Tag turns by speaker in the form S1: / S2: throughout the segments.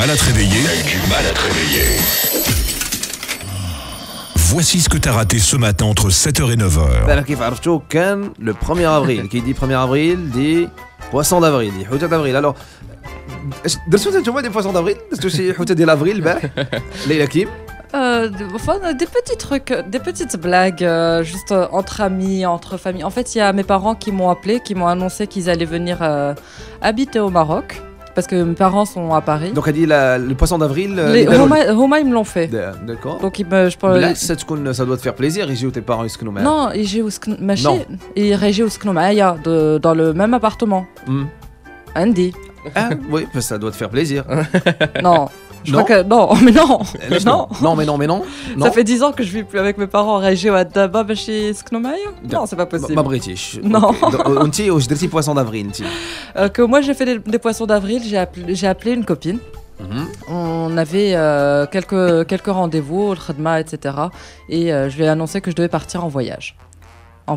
S1: mal à te réveiller? Voici ce que t'as raté ce matin entre 7h et 9h.
S2: Alors كيف عرفتوا كان le 1er avril qui dit 1er avril dit poisson d'avril dit حوتة d'avril. Alors درتوا انتوما دي poissons d'avril درتوا شي حوتة ديال افريل البارح ليلى كيم
S3: Enfin, des petits trucs, des petites blagues, juste entre amis, entre familles. En fait, il y a mes parents qui m'ont appelé, qui m'ont annoncé qu'ils allaient venir habiter au Maroc. Parce que mes parents sont à Paris.
S2: Donc elle dit le poisson d'avril
S3: Homa, ils me l'ont fait.
S2: D'accord.
S3: Donc
S2: ça doit te faire plaisir يجيو tes parents يسكنوا معاك.
S3: Non, ils يجيو يسكنوا معايا dans le même appartement. عندي.
S2: Ah oui, ça doit te faire plaisir.
S3: Non. Je crois que non, mais non. Non. Ça fait 10 ans que je vis plus avec mes parents. Région à Daba, chez Sknomaya. Non, c'est pas possible.
S2: Ma British.
S3: Non.
S2: Onti, je dirais poisson d'avril.
S3: Que moi j'ai fait des poissons d'avril. J'ai appelé une copine. On avait quelques rendez-vous, le khadma, etc. Et je lui ai annoncé que je devais partir en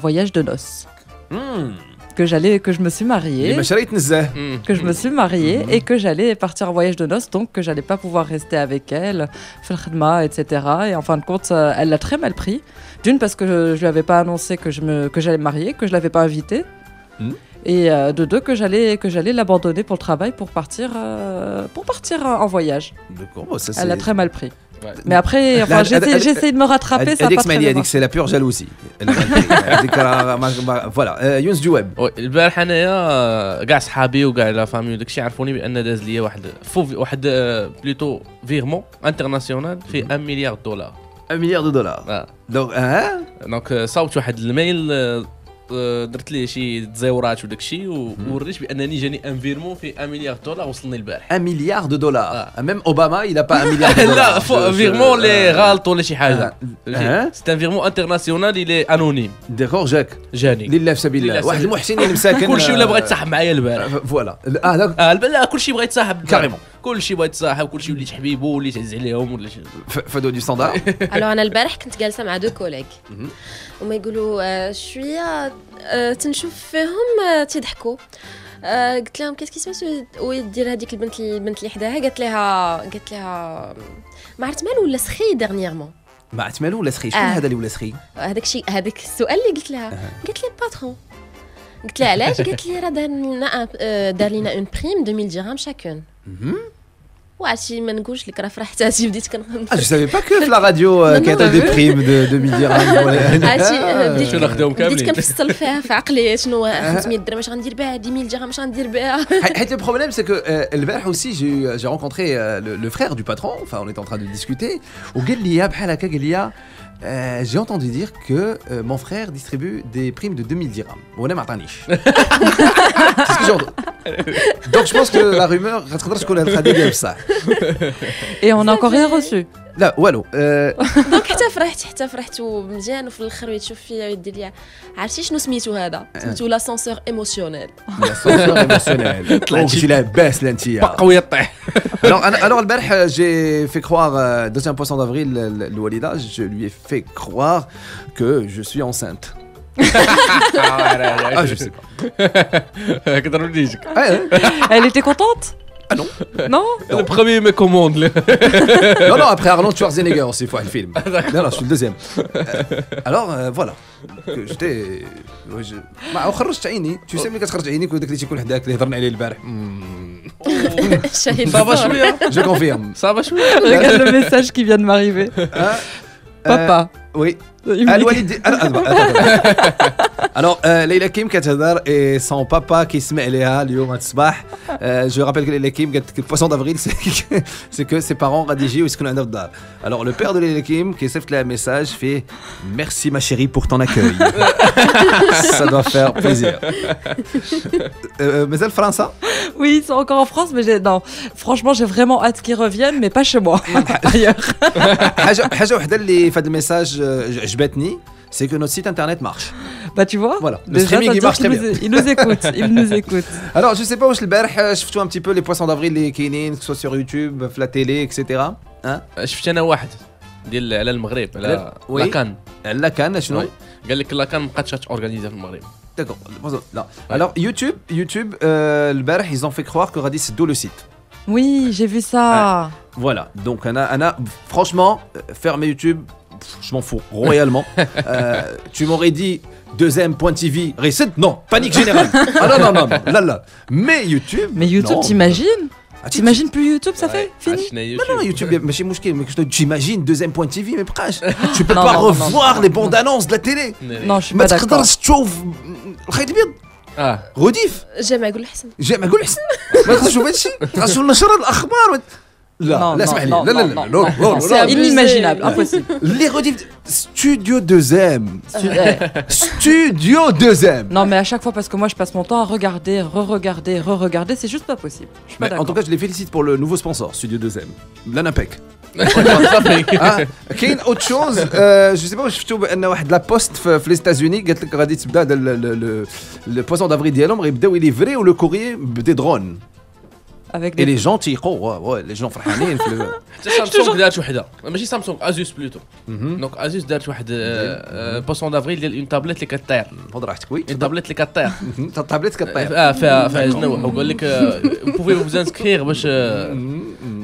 S3: voyage de noces. Que je me suis mariée, que je me suis mariée et que j'allais partir en voyage de noces, donc que j'allais pas pouvoir rester avec elle, faire le khadma, etc. Et en fin de compte, elle l'a très mal pris. D'une parce que je lui avais pas annoncé que j'allais me marier, que je l'avais pas invitée. Et de deux que j'allais l'abandonner pour le travail pour partir en voyage.
S2: D'accord, bon, ça,
S3: elle l'a très mal pris. Ouais. Mais après, enfin, j'ai essayé de me rattraper, ça n'a pas très bien marché.
S2: C'est la pure jalousie. Voilà, Younes Djouab.
S4: البارح انايا كاع صحابي وكاع لا فامي وداكشي عرفوني بان داز ليا واحد بلوتو فيغمون انترناسيونال في 1 مليار دولار.
S2: 1 مليار دولار.
S4: دونك صاوبت واحد الميل درت ليه شي تزاورات وداكشي ووريت بانني جاني ان فيرمون في 1 مليار دولار وصلني البارح.
S2: 1 مليار دولار. ميم اوباما il a pas 1 مليار دولار.
S4: لا فيرمون لي غالط ولا شي حاجه. سي ان فيرمون انترناسيونال اللي انونيم.
S2: ديكور جاك
S4: جاني
S2: لله في سبيل الله. واحد المحسنين مساكن
S4: كلشي ولا بغى يتصاحب معايا البارح.
S2: فوالا.
S4: لا كلشي بغى يتصاحب
S2: كاريمون.
S4: كلشي بغى يتصاحب كلشي وليت حبيبو وليت عز عليهم ولا شي.
S2: فدو دي ستاندار.
S5: الو انا البارح كنت جالسه مع دو كوليغ وما يقولوا شويه تنشوف فيهم تيضحكوا. قلت لهم كيس كيسماس ويدير هذيك البنت اللي حداها قالت لها ما عرفت مالو ولا سخي ديرنييرمون.
S2: ما عرفت مالو ولا سخي. شنو هذا اللي ولا سخي؟
S5: هذاك السؤال اللي قلت لها. قالت لي باترون. قلت لها علاش؟ قالت لي راه دار لنا اون بريم 2000 درهم شاكون. وعرفتي ما نقولش لك راه فرحت عرفتي بديت كنخدم.
S2: جو سافي با كو في لا راديو كاين دي بريم دو 2000 درهم.
S5: عرفتي
S4: شنو ناخذهم كاملين.
S5: بديت كنفصل فيها في عقلي شنو 500 درهم اش غندير بها 10000 درهم اش غندير بها.
S2: حيت le problème c'est que البارح aussi j'ai rencontré le frère du patron, enfin on était en train de discuter وقال لي بحال هكا قال لي j'ai entendu dire que mon frère distribue des primes de 2000 dirhams. وانا ما عطانيش. C'est ce que j'ai entendu. Donc je pense que la rumeur غتقدر تكون هاد الخديجه ديال بصح.
S3: Et on a encore rien reçu.
S2: لا والو.
S5: دونك حتى فرحت ومزيان وفي الاخر تشوف فيا ويدير لي عرفتي شنو سميتو هذا؟ سميتو لاسانسور ايموسيونيل.
S2: لاسانسور ايموسيونيل. قلتي لا باس لا انت.
S4: بقى ويطيح.
S2: Alors البارح j'ai fait croire deuxième poisson d'avril الوالده je lui ai fait croire que je suis enceinte. Ah je sais pas.
S3: Elle était contente?
S2: Ah non.
S3: Non.
S4: Le premier me commande.
S2: Non, après Arnold Schwarzenegger aussi, il faut un film. Non, je suis le deuxième. Alors, voilà. J'étais. ما خرجت عيني. Tu sais ملي كتخرج عينيك وداك اللي تيكون حداك اللي هضرنا عليه البارح.
S4: صافا شويه.
S2: Je confirme.
S4: صافا شويه.
S3: Regarde le message qui vient de m'arriver. Papa.
S2: Oui. Alors, Leila Kim كتهضر et son papa كيسمع ليها اليوم الصباح. Je rappelle que Leila Kim قالت le poisson d'avril c'est que ses parents غادي يجيو يسكنوا عندها في الدار. Alors le père de Leila Kim كيصيفط لها message fait merci ma chérie pour ton accueil. Ça doit faire plaisir. مازال فرنسا؟
S3: Oui, ils sont encore en France, mais non. Franchement, j'ai vraiment hâte qu'ils reviennent, mais pas chez moi, ailleurs.
S2: حاجة وحدة اللي في هذا الميساج عجبتني. C'est que notre site internet marche.
S3: Bah tu vois,
S2: voilà. Le streaming il marche très bien.
S3: Il nous écoute.
S2: Alors je sais pas où je البارح شفتوا un petit peu les poissons d'avril اللي كاينين que ce soit sur YouTube, في la télé, etc. Hein?
S4: شفت انا واحد ديال على المغرب على لاكان.
S2: لاكان شنو؟
S4: قال لك لاكان ما بقاتش تورغانيزا في المغرب.
S2: D'accord. Non. Alors YouTube البارح ils ont fait croire que غادي يسدوا le site.
S3: Oui, j'ai vu ça.
S2: Voilà, donc Anna, franchement, ferme YouTube, je m'en fous, royalement. Tu m'aurais dit deuxième.tv, recette, non, panique générale. Ah non, là. Mais YouTube.
S3: Mais YouTube,
S2: non.
S3: t'imagines? T'imagines plus YouTube, ça fait
S4: Ah,
S3: fini.
S2: Non, YouTube, mais chez Mouchki, mais t'imagines deuxième.tv, mais prêche. Tu peux
S3: Non,
S2: pas
S3: non,
S2: revoir
S3: non,
S2: les bandes annonces de la télé.
S3: Non, je suis
S2: ما
S3: pas d'accord.
S2: تقدرش تشوف الخيط الابيض رديف
S5: جامع قول احسن
S2: جاي ما اقول احسن ما تقدرش تشوف هادشي تقدرش نشر الاخبار لا
S3: Non,
S2: لا
S3: non,
S2: اسمح لي
S3: non,
S2: لا لا
S3: non,
S2: لا
S3: non,
S2: لا
S3: c'est
S2: لا
S3: inimaginable, impossible.
S2: les rediff Studio 2M Studio 2M.
S3: Non, mais à chaque fois, parce que moi, je passe mon temps à regarder, re-regarder, c'est juste pas possible. Je suis pas
S2: Mais en
S3: d'accord.
S2: tout cas, je les félicite pour le nouveau sponsor, Studio 2M. l'ANAPEC. كاين autre chose, je sais pas واش شفتوا بان واحد لا بوست في لي États-Unis قالت لك غادي تبدا le poisson d'avril ديالهم غيبداو يليفري ولو كوريي بدي درون.
S3: Avec
S2: Et
S3: des...
S2: les gens تيقوا لي جون فرحانين
S4: حتى سامسونج دارت وحده ماشي سامسونج ازوس بلوتو دونك ازوس دارت واحد بوسون دافريل ديال اون تابليت اللي كطير
S2: خذ راحتك وي
S4: اون تابليت اللي كطير
S2: التابلت كطير
S4: فيها جنوح وقال لك بوفي vous inscrire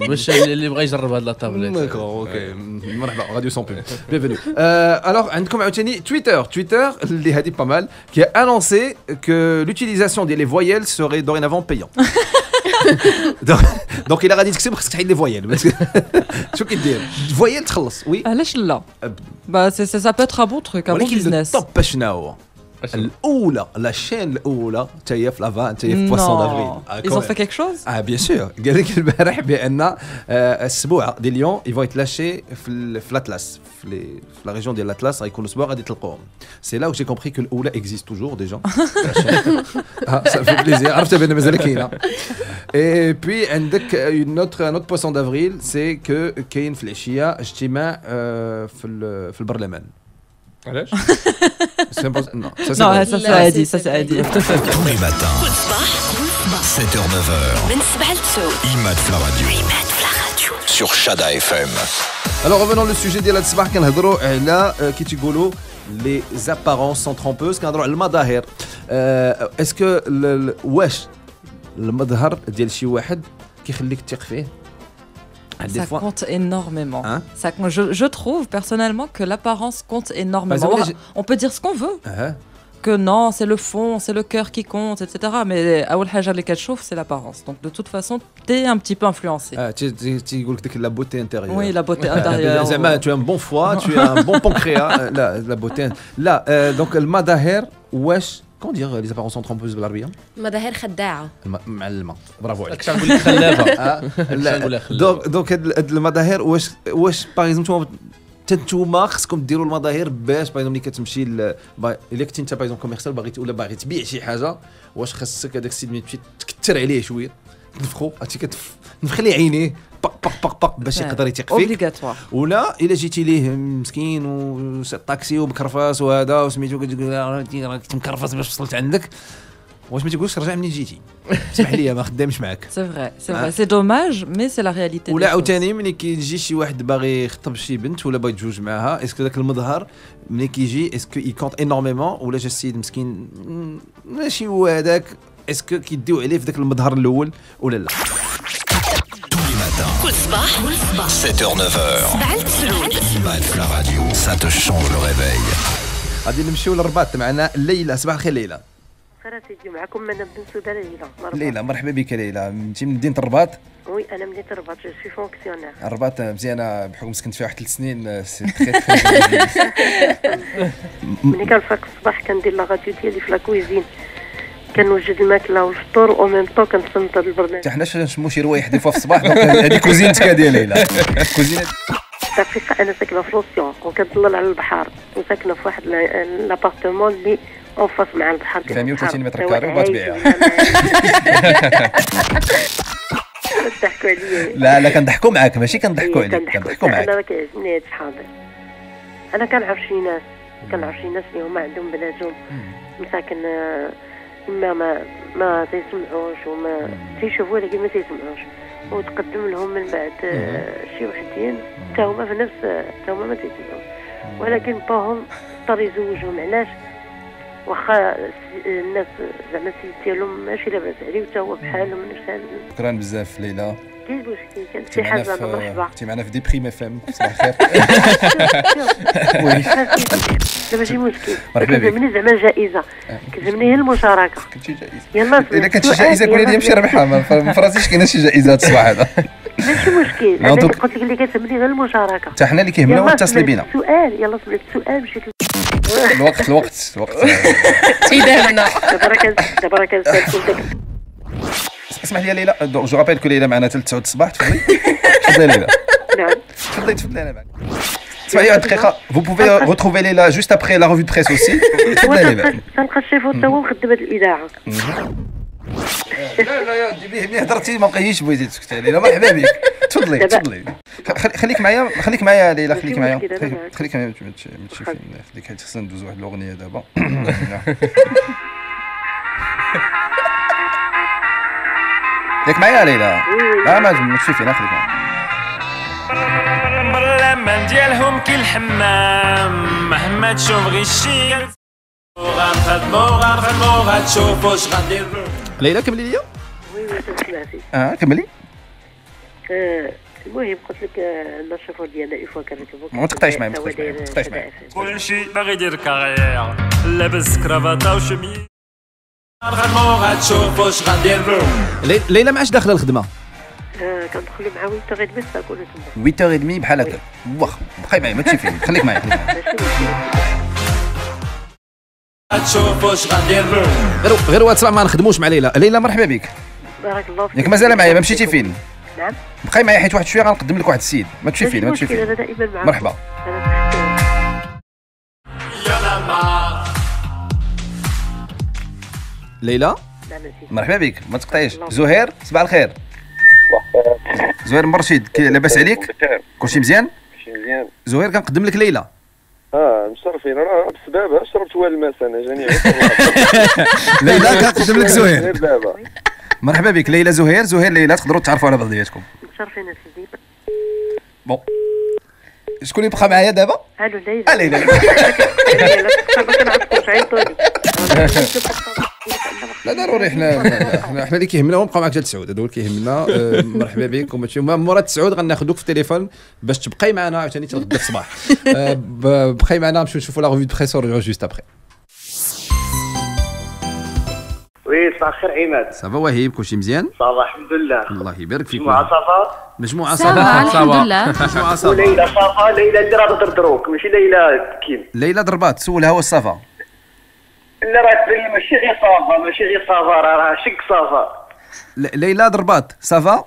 S4: باش اللي بغى يجرب هاد لا تابلت.
S2: داكور اوكي مرحبا راديو سون بوب بينفوني. الوغ عندكم عاوتاني تويتر اللي هادي با مال qui a annoncé que l'utilisation des voyelles serait dorénavant payant. Donc il a dit que c'est parce que les voyelles parce que شو كيدير voyelles تخلص وي
S3: علاش لا؟ Bah, ça peut être un bon truc, un bon
S2: ولكن
S3: business.
S2: الطب شنو هو الاولى لا شين الاولى حتى هي في لافان حتى هي في بواسون دافريل.
S3: Ils ont fait quelque chose?
S2: Ah bien sûr, قال لك البارح بان السبوع ديال اليوم يفوا يتلاشي في l'Atlas في la région de l'Atlas غيكون الاسبوع غادي تلقوهم. C'est là où j'ai compris que الاولى existe toujours déjà. Ça fait plaisir. عرفت بان مازال كاينه. Et puis عندك un autre poisson d'avril, c'est que كاين في العشيه اجتماع في البرلمان.
S4: علاش؟
S2: Non, ça c'est
S3: Non,
S2: vrai.
S3: ça a dit, ça a dit.
S1: Tous les matins, 7h, 9h,
S6: من 7 ل 9
S1: Imad Fla Radio. Sur Shada FM.
S2: Alors revenons au sujet ديال هاد الصباح كنهضروا على كي تيقولوا لي زابارونس سون ترومبوز كنهضروا على المظاهر. اسكو واش المظهر ديال شي واحد كيخليك تثق فيه؟
S3: Ça compte énormément.
S2: Hein?
S3: Je trouve personnellement que l'apparence compte énormément. On peut dire ce qu'on veut. Que non, c'est le fond, c'est le cœur qui compte, etc. Mais أول حاجة اللي كتشوف c'est l'apparence. Donc de toute façon, t'es un petit peu influencé.
S2: تيقول لك ديك لا بوتي انتيريور.
S3: Oui, la beauté intérieure.
S2: زعما tu as un bon foie, tu as un bon pancréas. La beauté. Là, donc المظاهر واش comment dire les apparences trompeuses بالعربية؟
S5: مظاهر خداعة.
S2: معلمة. برافو عليك.
S4: كنت نقول لك خلابه.
S2: دونك هاد المظاهر واش باغ اكزومبل نتوما خصكم ديروا المظاهر باش باغ ملي كتمشي الا كنتي انت باغ كوميرسيال باغي باغي تبيع شي حاجه واش خصك هذاك السيد ملي تمشي تكثر عليه شويه تنفخو عرفتي كتنفخ ليه عينيه باق باش يقدر يثق فيك
S3: Obligatoire.
S2: ولا الا جيتي ليه مسكين وسيت طاكسي ومكرفاس وهذا وسميتو كتقول راك مكرفاس باش وصلت عندك واش ما تيقولش رجع منين جيتي اسمح لي ما خدامش معاك.
S3: C'est vrai. C'est dommage, mais c'est la réalité.
S2: ولا عاوتاني ملي كيجي شي واحد باغي يخطب شي بنت ولا باغي يتزوج معاها اسكو داك المظهر ملي كيجي اسكو اي كونت انورميمون ولا جا السيد مسكين ماشي هو هذاك اسكو كيديو عليه في داك المظهر الاول ولا لا.
S1: Tous les matins,
S6: كل صباح
S1: 7h, 9h,
S6: 7 ل 9
S1: Imad Fla Radio. Ça te change le réveil.
S2: غادي نمشيو للرباط معنا ليلى. صباح الخير ليلى.
S7: خير سيدي معكم انا بن سوده ليلى.
S2: ليلى مرحبا بك ليلى. انت من مدينه الرباط؟
S7: وي انا مدينه الرباط جو سوي فونكسيونير.
S2: الرباط مزيانه بحكم سكنت فيها واحد 3 سنين سي تري
S7: ملي كنفيق الصباح كندير لا راديو ديالي في لا كويزين كنوجد الماكله والفطور او ميم طون كنصنت البرنامج.
S2: حتى حنا نشمو شي روايح دي فوا في الصباح دونك هذه كوزينتك ديال ليلى. كوزينه
S7: دقيقه انا ساكنه في لوسيون وكنطلل على البحر وساكنه في واحد لابارتمون اللي اون فاس مع البحر.
S2: 130 متر كاري وبغات تبيعها.
S7: كنضحكوا عليا.
S2: لا كنضحكوا معاك ماشي كنضحكوا عليك كنضحكوا معاك.
S7: انا ما كيعجبني هذا الحاضر. انا كنعرف شي ناس اللي هما عندهم بلادهم مساكن اما ما تيسمعوش وما تيشوفوا لكن ما تيسمعوش وتقدم لهم من بعد شي وحدين حتى هما في نفس حتى هما ما تيسمعوش ولكن باهم اضطر يزوجهم. علاش؟ واخا الناس زعما السيد ديالهم ماشي لاباس عليه وتا هو بحالهم نفس
S6: شكرا بزاف ليلى.
S7: كاين مشكل كانت شي حاجه مرحبا.
S6: كنتي معنا في دي بريم اف ام. صباح الخير.
S7: لا ماشي مشكل.
S6: مرحبا بك.
S7: كتعجبني زعما الجائزه كتعجبني هي المشاركه.
S6: كنتي جائزه.
S7: يلا
S6: اذا كانت شي جائزه قولي لي نمشي نربحها. ما فراسيش كاينه شي جائزات الصباح هذا.
S7: ماشي مشكل. انا قلت لك اللي كتعجبني غير المشاركه.
S6: حتى حنا اللي كيهمنا هو اتصلي بينا.
S7: السؤال يلا سمعت السؤال مشيت
S6: الوقت
S5: تيدارنا
S7: دابا كنسالكم.
S6: اسمح لي ليلى جو رابيل كو ليلى معنا حتى 9 الصباح. تفضلي ليلى.
S7: نعم
S6: تفضلي انا معك. اسمعي واحد دقيقه. Vous pouvez retrouver Leila juste après la revue de presse aussi. تفضلي ليلى.
S7: تلقى الشيفو حتى هو مخدم هاد الاذاعه.
S6: لا يا ودي ملي هضرتي ما بقيتيش بغيتي تسكتي ليلى. مرحبا بك. تفضلي. خليك معايا ليلى. خليك معايا ماشي فين. خليك خصنا ندوز واحد الاغنيه دابا. خليك معايا ليلى. ماشي فين. خليك معايا.
S8: برلمان ديالهم كي الحمام مهما تشوف غير شي غنخدمو غتشوف واش غندير.
S6: ليلى كملي ليا.
S7: سمعتي
S6: كملي.
S7: المهم قلت لك عندنا الشوفور ديالنا ايفوا كنركبو.
S6: ما تقطعيش معايا.
S8: كلشي باغي يدير كارير لابس كرافاطه وشميز غنخدمو غتشوف واش غندير.
S2: ليلى ما عادش داخله الخدمه.
S7: كندخلوا مع 8:30 ساكونوا تما.
S6: 8:30 بحال هكا. واخا بقاي معايا ما تمشي فين. خليك معايا.
S8: غتشوف واش غندير.
S2: غير واتساب ما نخدموش مع ليلى. ليلى مرحبا بك.
S7: بارك الله فيك.
S6: ياك مازال معايا ما مشيتي فين.
S7: نعم
S6: بقاي معايا حيت واحد شويه غنقدم لك واحد السيد. ما تمشي فين.
S7: انا دائما معاك.
S6: مرحبا.
S2: ليلى
S6: مرحبا بك. ما تقطعيش. زهير صباح الخير. زهير مرشد لاباس عليك؟ كلشي مزيان؟
S9: مزيان.
S6: زهير كنقدم لك ليلى.
S9: مشرفين. انا بسبابها شربت والو الماس انا جاني.
S6: ليلى كنقدم لك زهير.
S9: دابا
S6: مرحبا بك ليلى. زهير ليلى تقدروا تعرفوا على بعضياتكم.
S7: مشرفين سيدي.
S6: بون شكون اللي بقى معايا دابا؟
S7: الو ليلى.
S6: ليلى.
S7: ما كنعرفوش عيطولي.
S2: لا ضروري حنا اللي كيهمنا هو نبقاو معاك حتى لتسعود. هذا هو اللي كيهمنا. مرحبا بك. وماشي مورا تسعود غناخذوك في التليفون باش تبقاي معنا عاوتاني حتى غدا الصباح. بقاي معنا نمشيو نشوفوا لا ريفي دو بريس ونرجعوا جوست ابري.
S9: وي صباح الخير عماد.
S6: صافا وهيب كلشي مزيان؟
S9: صافا الحمد لله.
S6: الله يبارك فيك.
S9: مجموعة صافا.
S6: مجموعه
S3: صافا الحمد لله.
S6: مجموعه صافا.
S9: وليلى صافا. ليلى اللي راه تدردروك ماشي ليلى كيم.
S6: ليلى ضربات سولها واش صافا.
S9: لا راه تبين ماشي غير صافا راه شك صافا.
S6: ليلى ضربات صافا.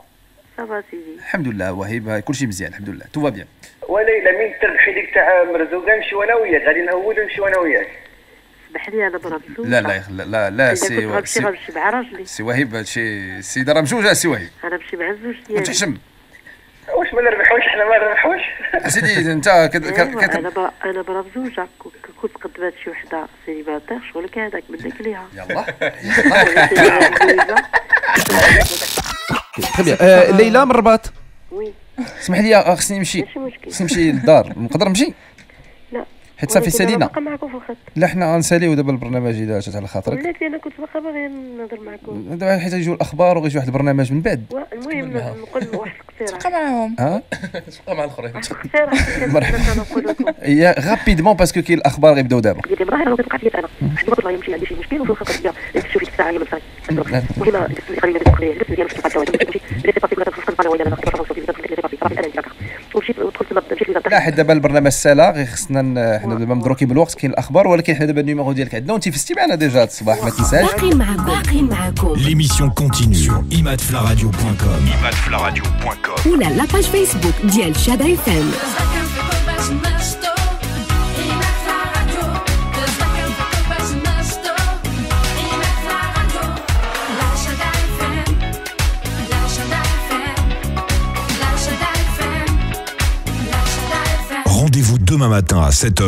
S7: صافا سيدي.
S6: الحمد لله وهيب كلشي مزيان الحمد لله تو بيان.
S9: وليلى من تربحي ديك تاع مرزوقه نمشيو انا وياك غادي نهولو نمشيو انا وياك.
S7: اسمح لي انا برا بزوج.
S6: لا سي
S7: غنمشي مع راجلي.
S6: سي وهيب هادشي السيده راه مجوجه. سي وهيب
S7: انا نمشي مع الزوج ديالي.
S6: تحشم
S9: واش ما نربحوش حنا ما نربحوش.
S6: سيدي انت
S7: انا برا بزوجه كنت قدمت شي وحده سيليباتير شغلك هذاك منك ليها.
S6: يلا
S2: تري بيان. ليلى من الرباط.
S7: وي
S6: اسمح لي خصني نمشي.
S7: ماشي مشكل.
S6: خصني نمشي للدار نقدر نمشي
S7: لا
S6: حيت صافي سالينا.
S7: باقا معكم في الخط.
S6: لا حنا غنساليو دابا البرنامج اذا جات على خاطرك.
S7: ولات انا كنت باقا باغي نهضر معكم
S6: دابا حيت يجيو الاخبار وغيجي واحد البرنامج من بعد.
S7: المهم نقول واحد القصيره.
S3: تبقى معاهم.
S4: تبقى مع الاخرين.
S7: قصيره كنت نقول لكم.
S6: هي غابيدمون باسكو كاين الاخبار غيبداو دابا.
S7: قلت لي راه انا وقعت لي انا حيت والله يمشي عندي شي مشكل وفي الخط ديالي شوفي ديك الساعه هي مثلا المهم خلينا ندخل ديال مشكل حتى واحد لي سي باسي كنت في القناه ولا انا نخرج في انا نجاك ومشيت ودخلت مشيت للدار.
S6: لا حيت دابا البرنامج سالا غير خصنا حنا دابا مدروكين بالوقت كاين الاخبار ولكن حنا دابا النيميرو ديالك عندنا وانت فزتي معنا ديجا الصباح ما تنساش.
S1: باقي معاكم.
S10: L'émission continue sur imadflaradio.com.
S1: Ou la page Facebook ديال شادي اف ام.
S10: Rendez-vous demain matin à 7h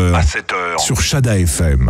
S10: sur Shada FM.